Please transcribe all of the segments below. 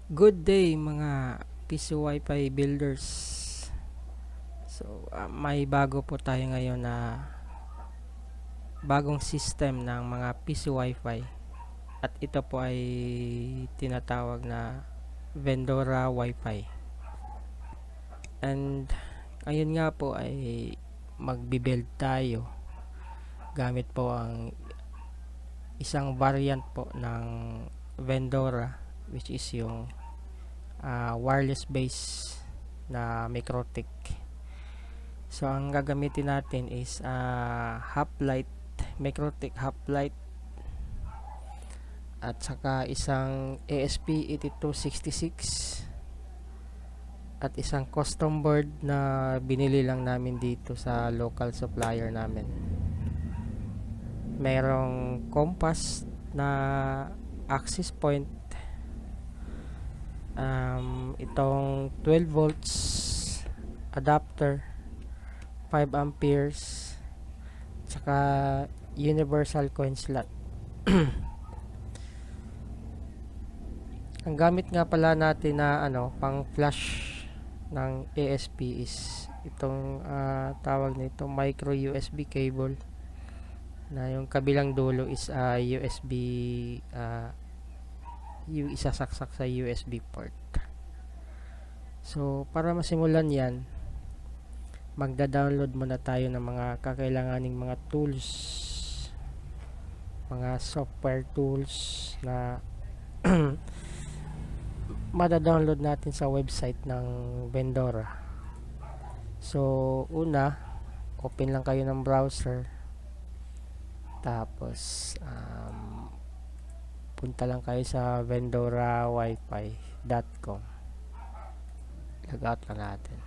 Good day mga PC Wi-Fi builders. May bago po tayo ngayon na bagong system ng mga PC Wi-Fi. At ito po ay tinatawag na Vendora Wi-Fi. And ngayon nga po ay magbi-build tayo gamit po ang isang variant po ng Vendora, which is yung wireless base na MikroTik. So ang gagamitin natin is half-light, MikroTik half-light, at saka isang ASP8266 at isang custom board na binili lang namin dito sa local supplier namin. Merong compass na access point, itong 12 volts adapter, 5 amperes, tsaka universal coin slot. Ang gamit nga pala natin na pang flash ng ASP is itong tawag nito micro USB cable, na yung kabilang dulo is USB, yung isasaksak sa USB port. So para masimulan yan, magda-download muna tayo ng mga kakailanganing mga tools, mga software tools na mada-download natin sa website ng Vendora. So una, open lang kayo ng browser, tapos punta lang kayo sa vendorawifi.com. Logout lang natin.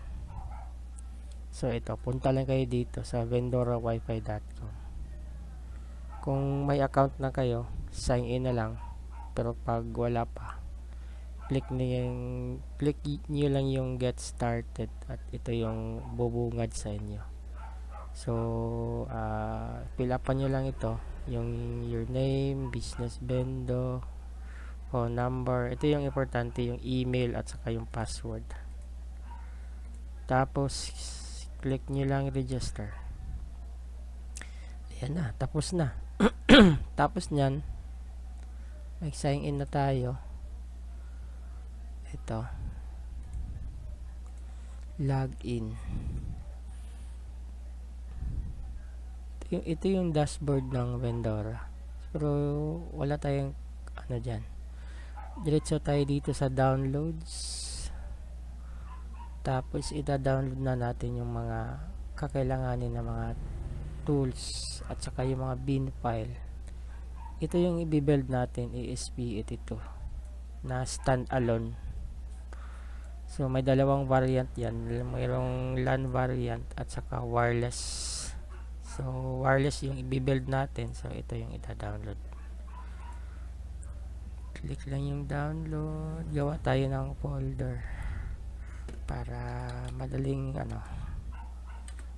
So ito, punta lang kayo dito sa vendorawifi.com. Kung may account na kayo, sign in na lang. Pero pag wala pa, click nyo lang yung get started at ito yung bubungad sa inyo. So fill upan nyo lang ito, yung your name, business bendo, phone number. Ito yung importante, yung email at saka yung password. Tapos click nyo lang register. Ayan na, tapos na. Tapos nyan, mag sign in na tayo. Ito, login. Ito yung dashboard ng Vendora, pero wala tayong dyan. Diretso tayo dito sa downloads, tapos ita-download na natin yung mga kakailanganin na mga tools at saka yung mga bin file. Ito yung i-build natin, ASP82 na standalone. So may dalawang variant yan, mayroong LAN variant at saka wireless. So wireless yung i-build natin, so ito yung ita-download. Click lang yung download, gawa tayo ng folder para madaling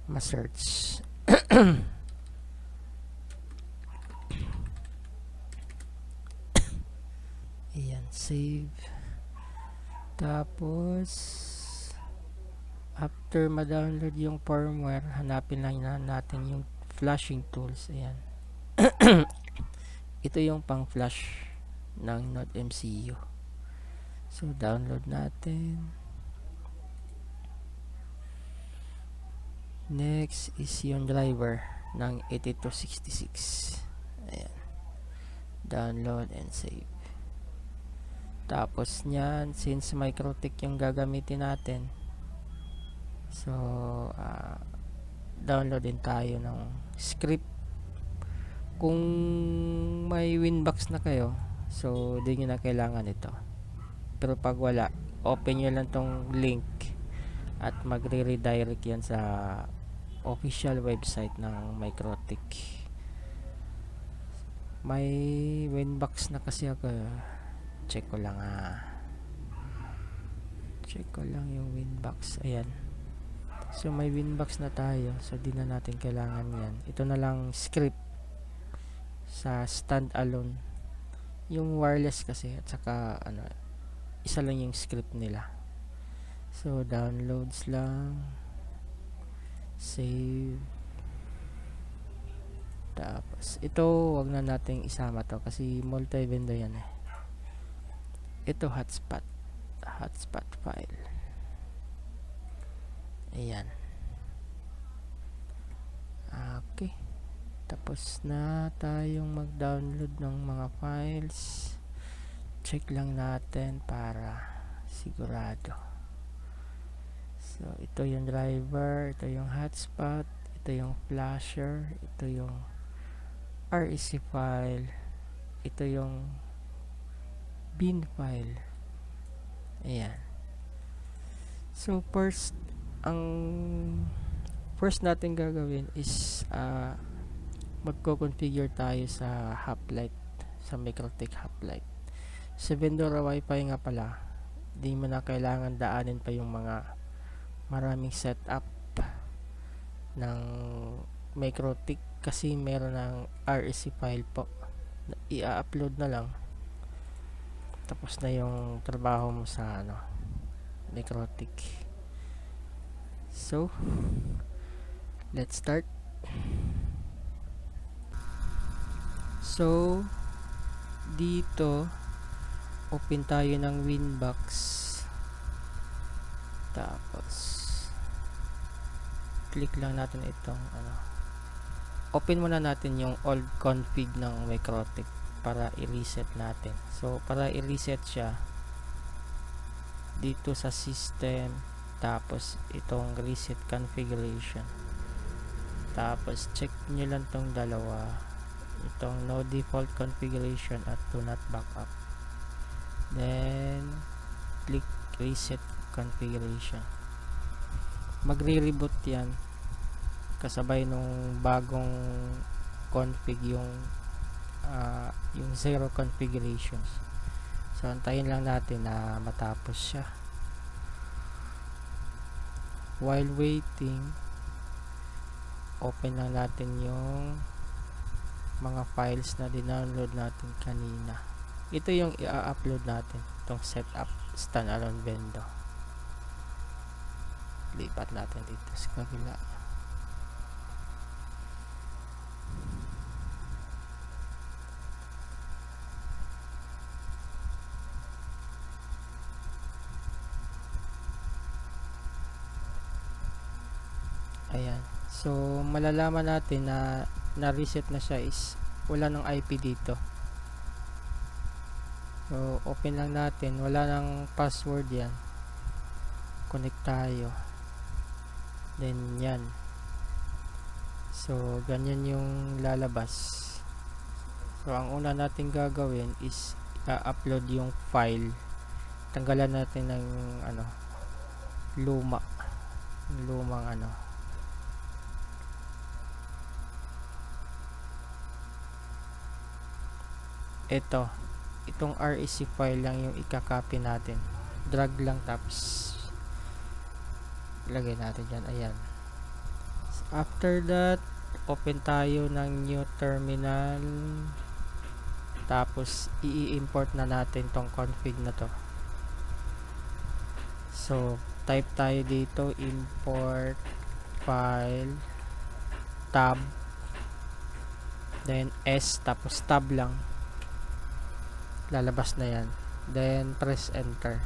ma-search. Ayan, save. Tapos after ma-download yung firmware, hanapin lang natin yung flashing tools. Ayan. Ito yung pang flash ng Node MCU. So download natin. Next is yung driver ng 8266. Ayan. Download and save. Tapos nyan, since MikroTik yung gagamitin natin, so download din tayo ng script. Kung may Winbox na kayo, so di nyo na kailangan ito. Pero pag wala, open nyo lang tong link at magre-redirect yan sa official website ng MikroTik. May Winbox na kasi ako. Check ko lang yung Winbox. Ayan. So may Winbox na tayo, so di na natin kailangan yan. Ito na lang script sa standalone, yung wireless kasi, at saka isa lang yung script nila. So downloads lang, save. Tapos ito, wag na nating isama to kasi multi-vendor yan eh. Ito hotspot file. Ayan. Okay. Tapos na tayong mag-download ng mga files. Check lang natin para sigurado. So, ito yung driver, ito yung hotspot, ito yung flasher, ito yung REC file, ito yung bin file. Ayan. So, ang first natin gagawin is magko-configure tayo sa Hoplite, sa MikroTik Hoplite. Sa Vendora Wi-Fi nga pala, di mo na kailangan daanin pa yung mga maraming setup ng MikroTik kasi meron ng REC file po. I-upload na lang. Tapos na yung trabaho mo sa MikroTik. So, let's start. So, dito open tayo ng Winbox. Tapos click lang natin itong open muna natin yung old config ng MikroTik para i-reset natin. So, para i-reset siya, dito sa system, tapos itong reset configuration. Tapos check nyo lang tong dalawa, itong no default configuration at do not backup. Then click reset configuration. Magre-reboot yan kasabay nung bagong config, yung zero configurations. So antayin lang natin na matapos siya. While waiting, open lang natin yung mga files na dinownload natin kanina. Ito yung i-upload natin, itong setup standalone vendor. Lipat natin dito sa kabila. Ayan. So, malalaman natin na na-reset na siya is wala ng IP dito. So, open lang natin. Wala ng password yan. Connect tayo. Then, yan. So, ganyan yung lalabas. So, ang una natin gagawin is i-upload yung file. Tanggalan natin ng lumang itong REC file lang yung i-copy natin. Drag lang tapos lagay natin dyan. Ayan. After that, open tayo ng new terminal. Tapos i-import na natin tong config na to. So, type tayo dito, import file tab, then S, tapos tab lang. Lalabas na yan. Then press enter.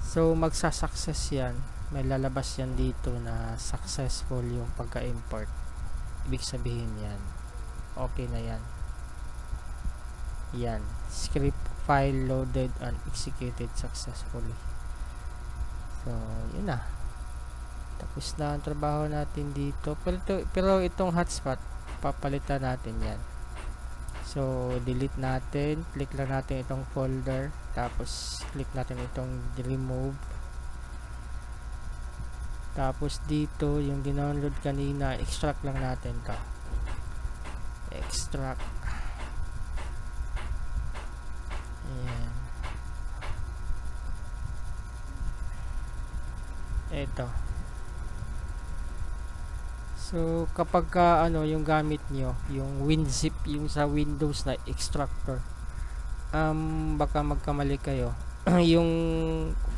So magsa-success yan. May lalabas yan dito na successful yung pagka-import. Ibig sabihin yan, okay na yan. Yan. Script file loaded and executed successfully. So yun na. Tapos na ang trabaho natin dito. Pero itong hotspot, papalitan natin yan. So, delete natin. Click lang natin itong folder. Tapos, click natin itong remove. Tapos, dito, yung dinownload kanina, extract lang natin to. Extract. Ayan. Ito. So, kapag yung gamit nyo, yung WinZip, yung sa Windows na extractor, baka magkamali kayo. Yung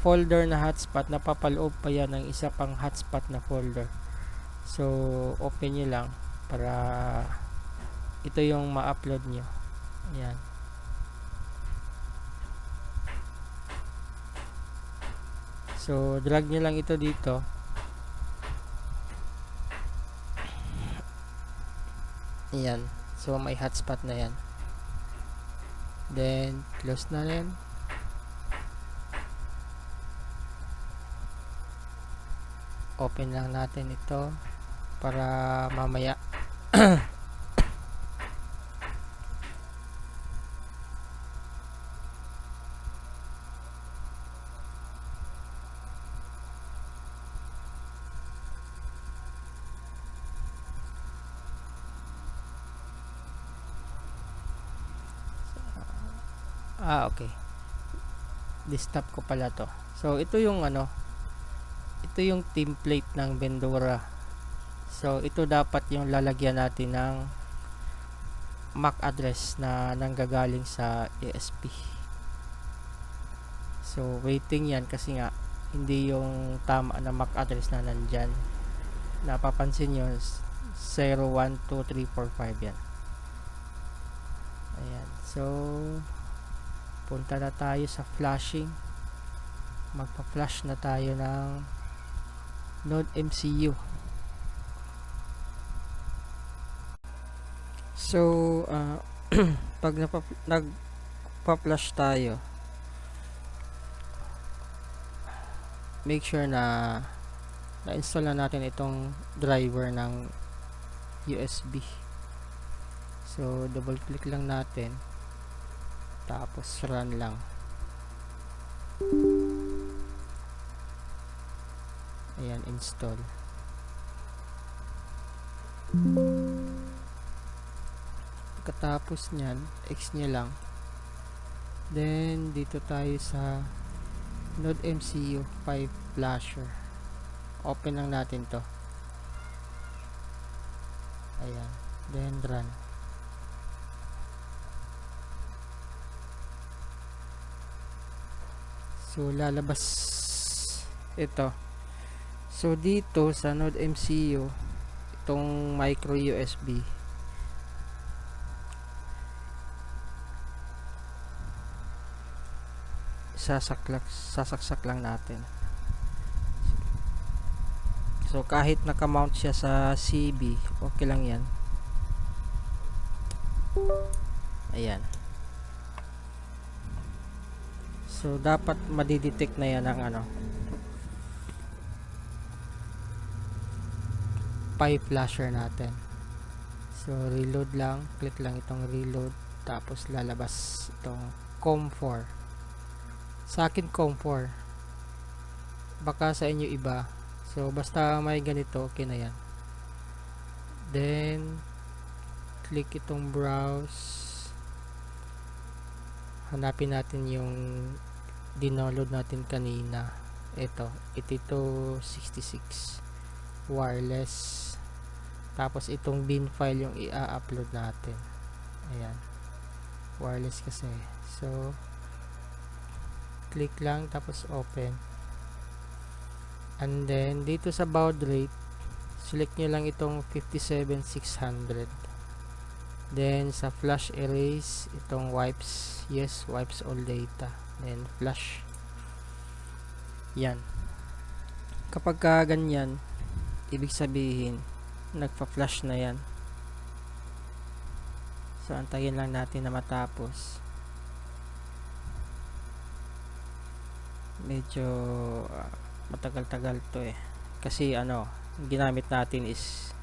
folder na hotspot, napapaloob pa yan ng isa pang hotspot na folder. So open nyo lang para ito yung ma-upload nyo. Ayan. So drag nyo lang ito dito. Ayan. So may hotspot na yan. Then close na rin. Open lang natin ito para mamaya okay. Desktop ko pala to. So ito yung ito yung template ng Vendora. So ito dapat yung lalagyan natin ng MAC address na nanggagaling sa ESP. So waiting yan kasi nga hindi yung tama na MAC address na nandyan. Napapansin nyo 012345 yan. Ayan. So punta na tayo sa flashing. Magpa-flash na tayo ng Node MCU. So pag nagpa-flash tayo, make sure na na-install na natin itong driver ng USB. So double click lang natin, tapos run lang. Ayan, install. Pagkatapos nyan, X nyo lang. Then dito tayo sa Node MCU 5 flasher. Open lang natin to. Ayan, then run. So lalabas ito. So dito sa Node MCU, itong micro USB, sasaksak lang natin. So kahit naka-mount siya sa CB, okay lang yan. Ayan. So dapat madidetect na yan ng 5 flasher natin. So reload lang, click lang itong reload, tapos lalabas itong COM4. Sa akin COM4, baka sa inyo iba. So basta may ganito, okay na yan. Then click itong browse, hanapin natin yung dinownload natin kanina. Ito 8266 wireless. Tapos itong bin file yung i-upload natin. Ayan, wireless kasi. So click lang, tapos open. And then dito sa baud rate, select nyo lang itong 57600. Then sa flash erase, itong wipes, yes, wipes all data. Then flash. Yan. Kapag ganyan, ibig sabihin nagpa-flash na yan. So antayin lang natin na matapos. Medyo matagal-tagal to kasi ginamit natin is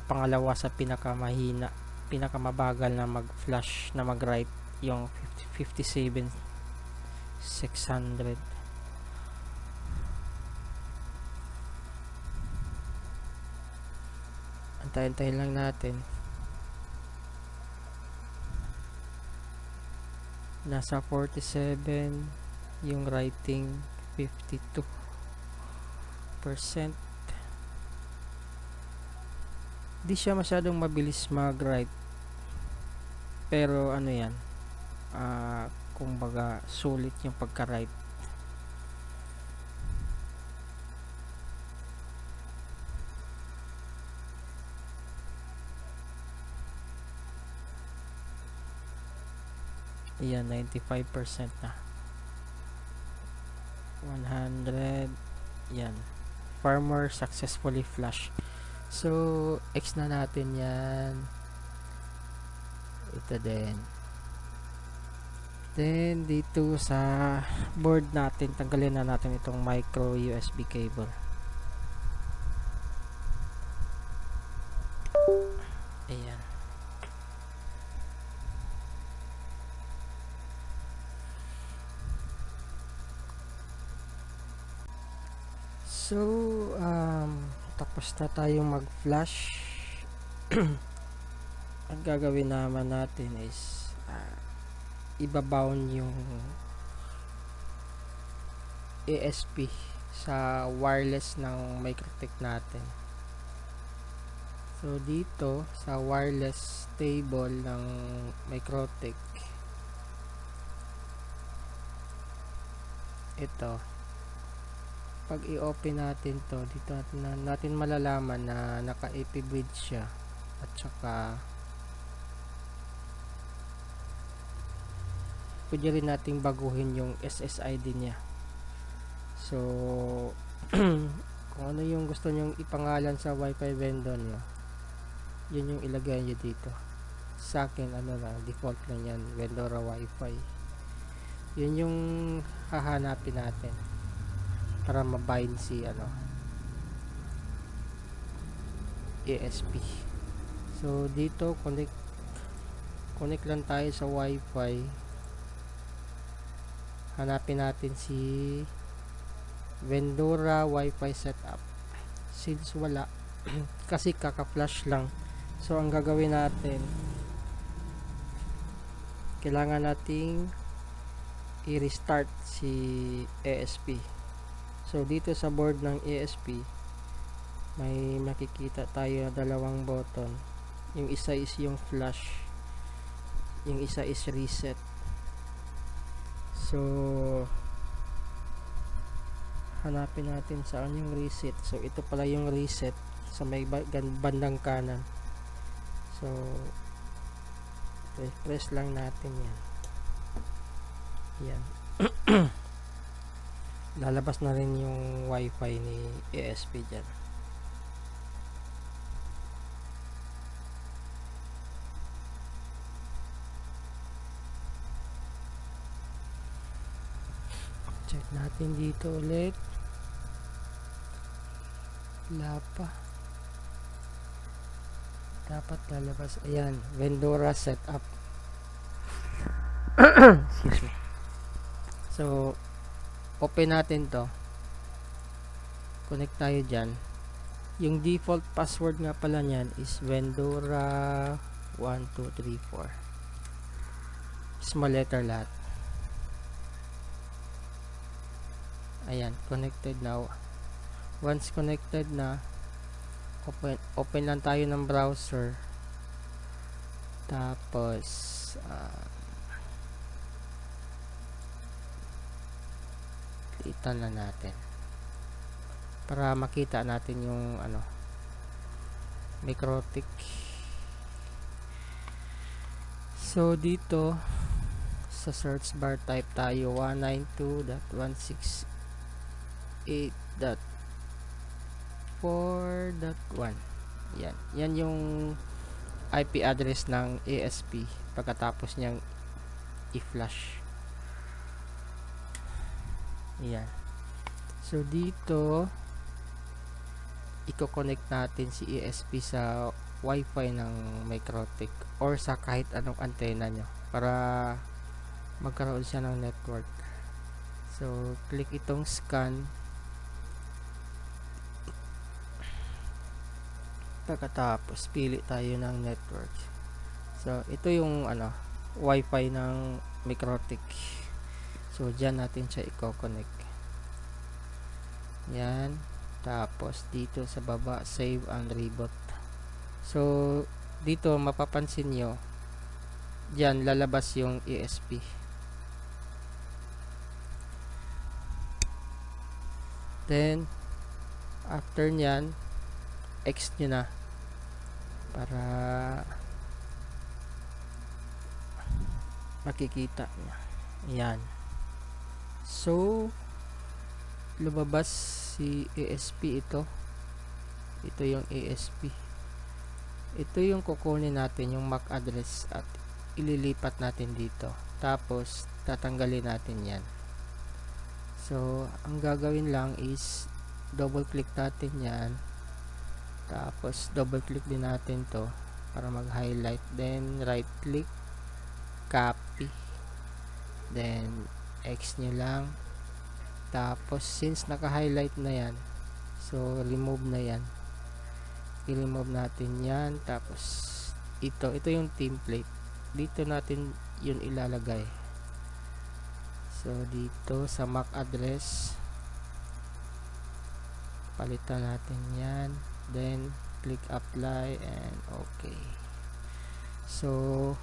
pangalawa sa pinakamabagal na mag-flash na mag-write, yung 57600. Antayin lang natin. Nasa 47 yung writing, 52%. Di siya masyadong mabilis mag-write, pero yan, kumbaga sulit yung pagka-write. Ayan, 95% na. 100. Yan. Farmer successfully flush. So, X na natin yan. Ito din. Then, dito sa board natin, tanggalin na natin itong micro USB cable. Ayan. So, tapos na tayong mag-flash. Ang gagawin naman natin is ibabound yung ESP sa wireless ng Microtech natin. So, dito sa wireless table ng Microtech, ito, pag i-open natin to, dito natin malalaman na naka-AP bridge siya, at saka pwede rin nating baguhin yung SSID niya. So kung ano yung gusto nyong ipangalan sa wifi vendor nyo, yun yung ilagay nyo dito. Sa akin, default lang yan, Vendora Wi-Fi. Yun yung hahanapin natin para mabind si ESP. So dito connect lang tayo sa Wi-Fi. Hanapin natin si Vendora Wi-Fi setup. Since wala kasi kaka-flash lang, so ang gagawin natin, kailangan nating i-restart si ESP. So dito sa board ng ESP, may makikita tayo na dalawang button. Yung isa is yung flash, yung isa is reset. So hanapin natin saan yung reset. So ito pala yung reset sa may bandang kanan. So press lang natin yan. Yan. Lalabas na rin yung wifi ni ESP dyan. Check natin dito ulit. Wala pa. Dapat lalabas. Ayan, Vendora setup. Excuse me. So open natin to, connect tayo dyan. Yung default password nga pala nyan is Vendora 1234, small letter lahat. Ayan, connected now. Once connected na, open lang tayo ng browser, tapos itan na natin para makita natin yung Microtech. So dito sa search bar, type tayo 192.168.4.1. yan yung IP address ng ESP pagkatapos niyang i-flash. Yan. So dito i-connect natin si ESP sa Wi-Fi ng Microtech or sa kahit anong antena nyo para magkaroon siya ng network. So click itong scan, pagkatapos pili tayo ng network. So ito yung Wi-Fi ng Microtech. So dyan natin siya i-connect. Yan. Tapos dito sa baba, save and reboot. So dito mapapansin nyo Diyan lalabas yung ESP. Then after nyan, X nyo na para makikita nyo. Yan. So lumabas si ESP ito. Ito yung ESP. Ito yung kukunin natin, yung MAC address, at ililipat natin dito. Tapos tatanggalin natin yan. So ang gagawin lang is double click natin yan. Tapos double click din natin to para mag highlight. Then right click, copy, then X nyo lang. Tapos since naka highlight na yan, so remove na yan. I-remove natin yan. Tapos ito yung template, dito natin yun ilalagay. So dito sa MAC address, palitan natin yan, then click apply and okay. So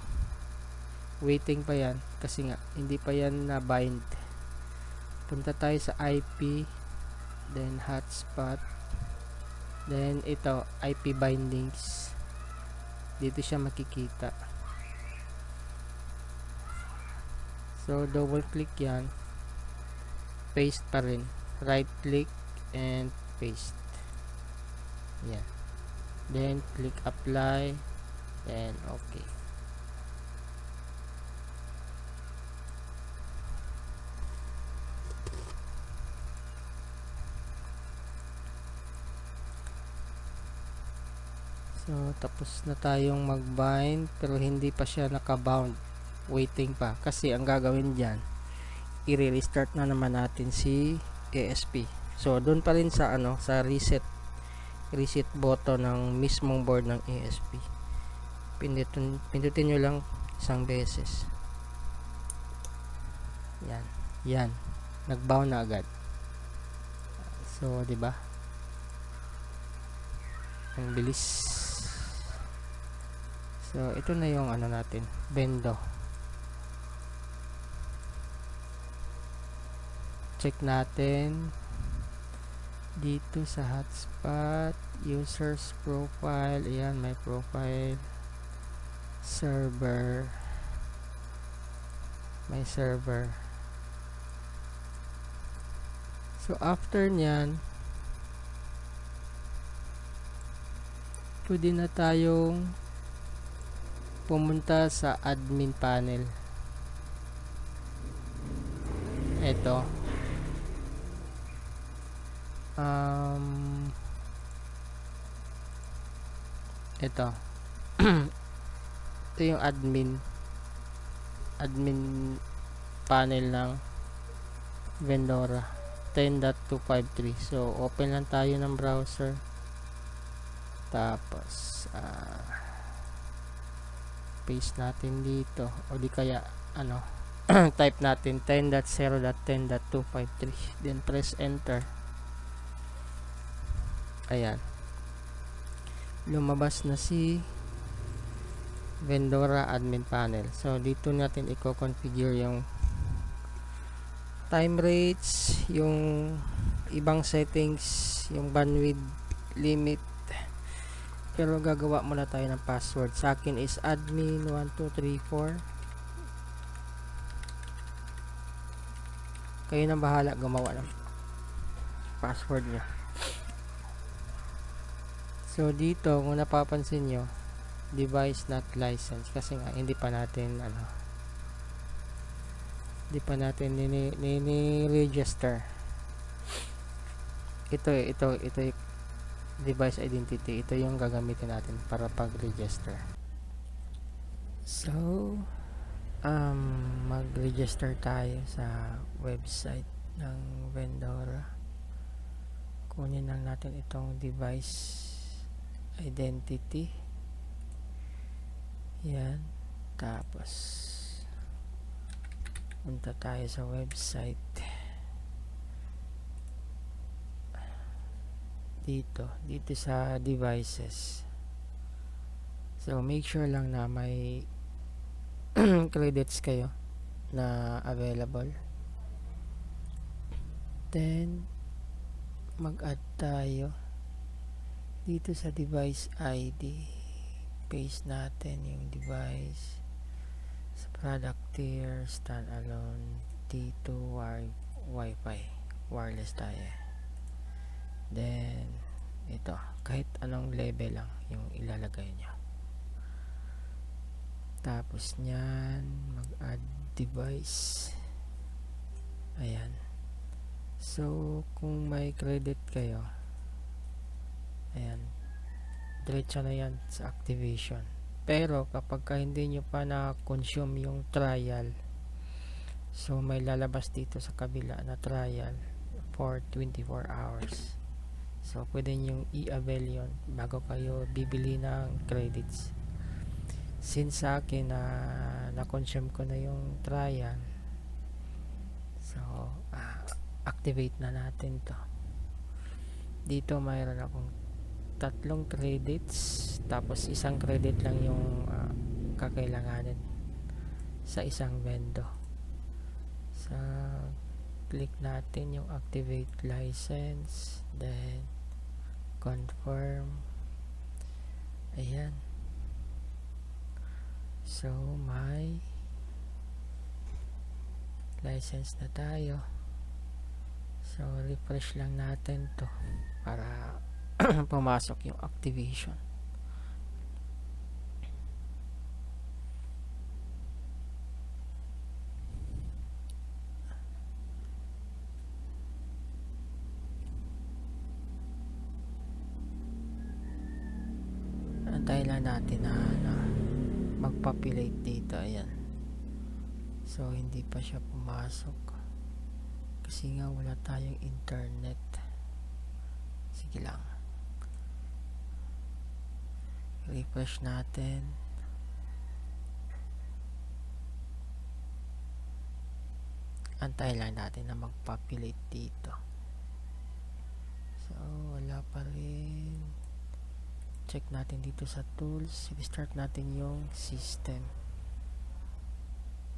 waiting pa yan kasi nga hindi pa yan na bind. Punta tayo sa IP, then hotspot, then ito IP bindings, dito siya makikita. So double click yan, paste pa rin, right click and paste yan, then click apply and okay. So tapos na tayong mag-bind, pero hindi pa siya naka-bound, waiting pa, kasi ang gagawin dyan, i-restart na naman natin si ESP. So doon pa rin sa sa reset button ng mismong board ng ESP, pindutin nyo lang isang beses. Yan, nag-bound na agad. So 'di ba, ang bilis. So ito na yung natin, Bendo. Check natin dito sa hotspot, users profile. Ayan, may profile, server, may server. So after nyan, pwede na tayong pumunta sa admin panel. Ito ito ito yung admin panel ng Vendora 10.253. So open lang tayo ng browser, tapos paste natin dito, o di kaya type natin 10.0.10.253, then press enter. Ayan, lumabas na si Vendora admin panel. So dito natin i-configure yung time rates, yung ibang settings, yung bandwidth limit, pero gagawa muna tayo ng password. Sa akin is admin1234. Kayo nang bahala gumawa ng password nyo. So dito, kung napapansin nyo, device not licensed, kasi nga hindi pa natin ni-register. Ito device identity, ito yung gagamitin natin para pag-register. So mag-register tayo sa website ng Vendora. Kunin lang natin itong device identity. Yan, tapos punta tayo sa website. Dito sa devices. So make sure lang na may credits kayo na available. Then mag-add tayo dito sa device ID. Paste natin yung device sa product tier, standalone, T2 Wi-Fi, wireless tayo. Then ito, kahit anong level lang yung ilalagay nyo. Tapos nyan, mag-add device. Ayan. So kung may credit kayo, ayan, diretso na yan sa activation. Pero kapag hindi nyo pa na-consume yung trial, so may lalabas dito sa kabila na trial for 24 hours. So pwede nyo i-avail yun bago kayo bibili ng credits. Since sa akin na-consume ko na yung trial, so activate na natin to. Dito mayroon akong 3 credits, tapos isang credit lang yung kakailanganin sa isang vendor. So click natin yung activate license, then confirm. Ayan. So may license na tayo. So refresh lang natin to para pumasok yung activation. Antayin lang natin na magpopulate dito. Ayan. So hindi pa siya pumasok kasi nga wala tayong internet. Sige lang, refresh natin. Antayin lang natin na magpopulate dito. So wala pa rin. Check natin dito sa tools, restart natin yung system,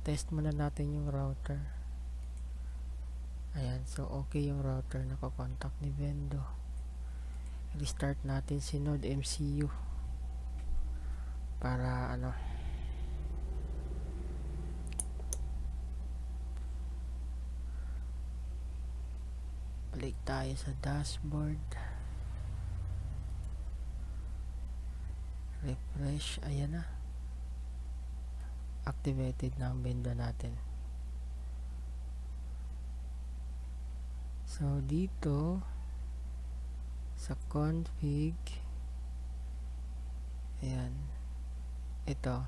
test muna natin yung router. Ayan, so okay yung router, nakakontakt ni vendor. Restart natin si Node MCU para balik tayo sa dashboard, refresh. Ayan na, activated na ang vendor natin. So dito sa config, ayan, ito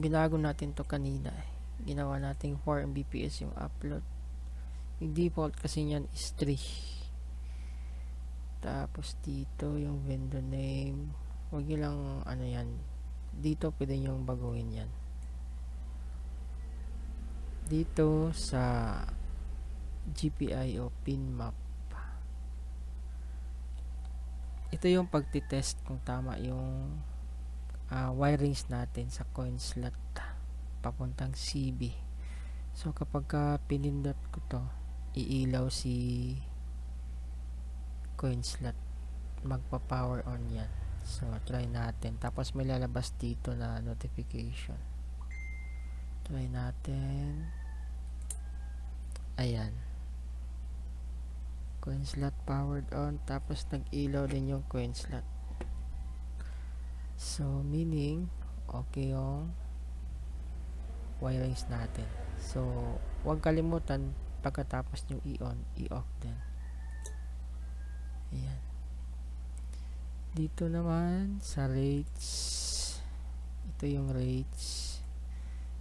binago natin to kanina. Ginawa natin 4 Mbps yung upload. Yung default kasi niyan is 3. Tapos dito yung vendor name, wag nyo lang yan, dito pwede nyo baguhin yan. Dito sa GPIO pin map, ito yung pagtitest kung tama yung wirings natin sa coin slot papuntang CB. So kapag pinindot ko to, iilaw si coin slot, magpa-power on yan. So try natin, tapos may lalabas dito na notification. Try natin. Ayan, coin slot powered on, tapos nag-ilaw din yung coin slot. So meaning okay yung wirings natin. So huwag kalimutan pagkatapos yung i-on, i-off din. Ayan. Dito naman sa rates, ito yung rates.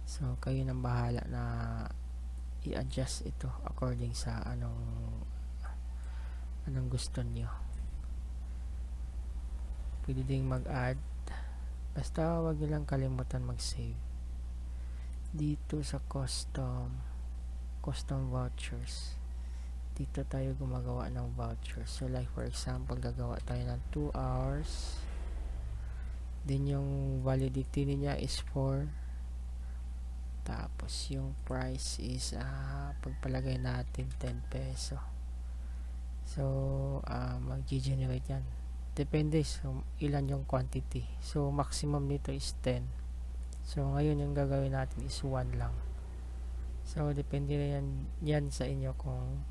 So kayo nang bahala na i-adjust ito according sa anong gusto nyo. Pwede ding mag-add, basta wag nyo lang kalimutan mag-save. Dito sa custom vouchers, dito tayo gumagawa ng vouchers. So like for example, gagawa tayo ng 2 hours Then yung validity niya is 4. Tapos yung price is pagpalagay natin 10 peso. So mag-generate yan. Depende so ilan yung quantity. So maximum nito is 10. So ngayon yung gagawin natin is 1 lang. So depende na yan sa inyo kung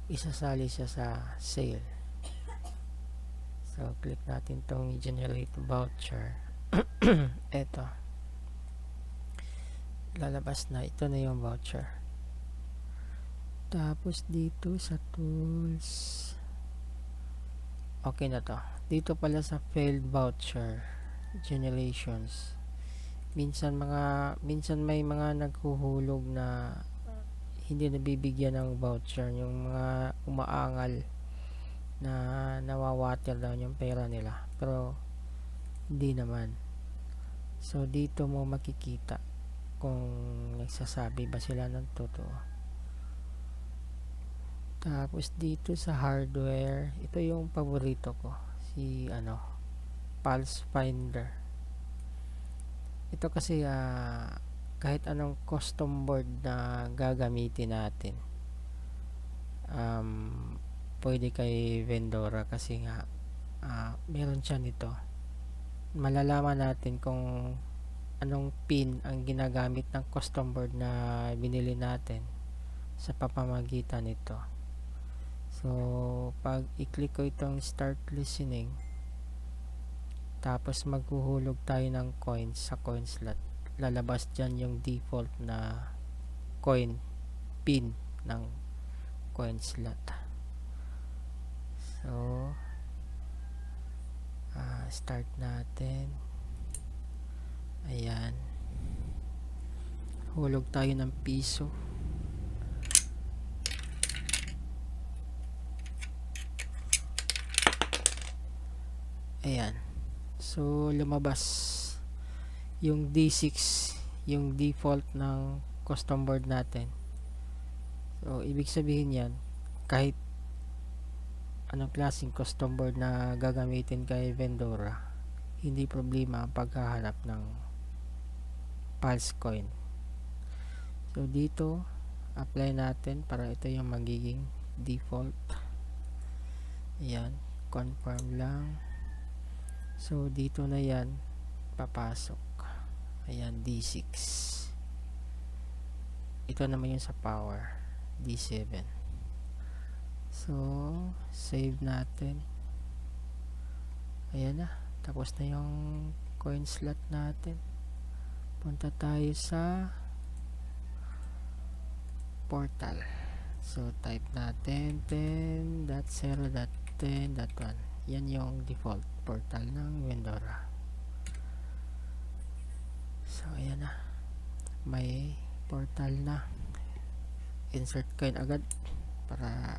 isasali siya sa sale. So click natin tong generate voucher. Eto, lalabas na. Ito na yung voucher. Tapos dito sa tools, okay na to. Dito pala sa failed voucher generations, minsan may mga naghuhulog na hindi nabibigyan ng voucher, yung mga umaangal na nawawater daw yung pera nila, pero hindi naman. So dito mo makikita kung nagsasabi ba sila ng totoo. Tapos dito sa hardware, ito yung paborito ko, si Pulse Finder. Ito kasi kahit anong custom board na gagamitin natin, pwede kay Vendora kasi nga meron siya nito. Malalaman natin kung anong pin ang ginagamit ng custom board na binili natin sa pamamagitan nito. So pag i-click ko itong start listening, tapos maghuhulog tayo ng coins sa coin slot, lalabas dyan yung default na coin pin ng coin slot. So start natin. Ayan, hulog tayo ng piso. Ayan, so lumabas yung D6, yung default ng custom board natin. So ibig sabihin yan, kahit anong klaseng custom board na gagamitin kay Vendora, hindi problema ang paghahanap ng Pulse coin. So dito apply natin para ito yung magiging default. Ayan, confirm lang. So dito na yan papasok. Ayan, D6. Ito naman yung sa power, D7. So save natin. Ayan na, tapos na yung coin slot natin. Punta tayo sa portal. So type natin 10.0.10.1. Yan yung default portal ng Vendora. So ayan na, may portal na. Insert coin agad para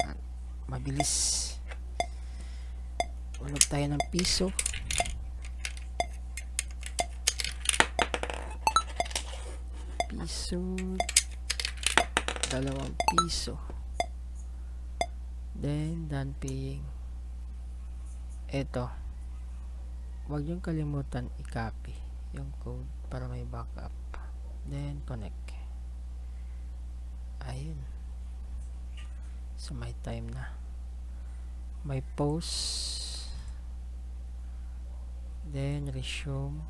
mabilis. Ulog tayo ng piso. Piso, 2 piso. Then done paying. Eto, huwag yung kalimutan i-copy yung code para may backup. Then connect. Ayun, so may time na, may pause, then resume,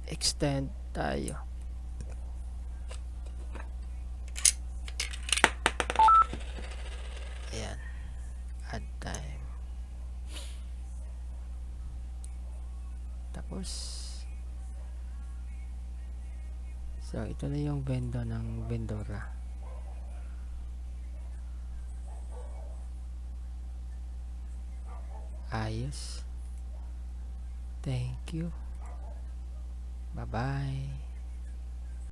extend tayo. Ayan, add time. Tapos so ito na yung vendo ng Vendora. Ayos. Thank you. Bye bye.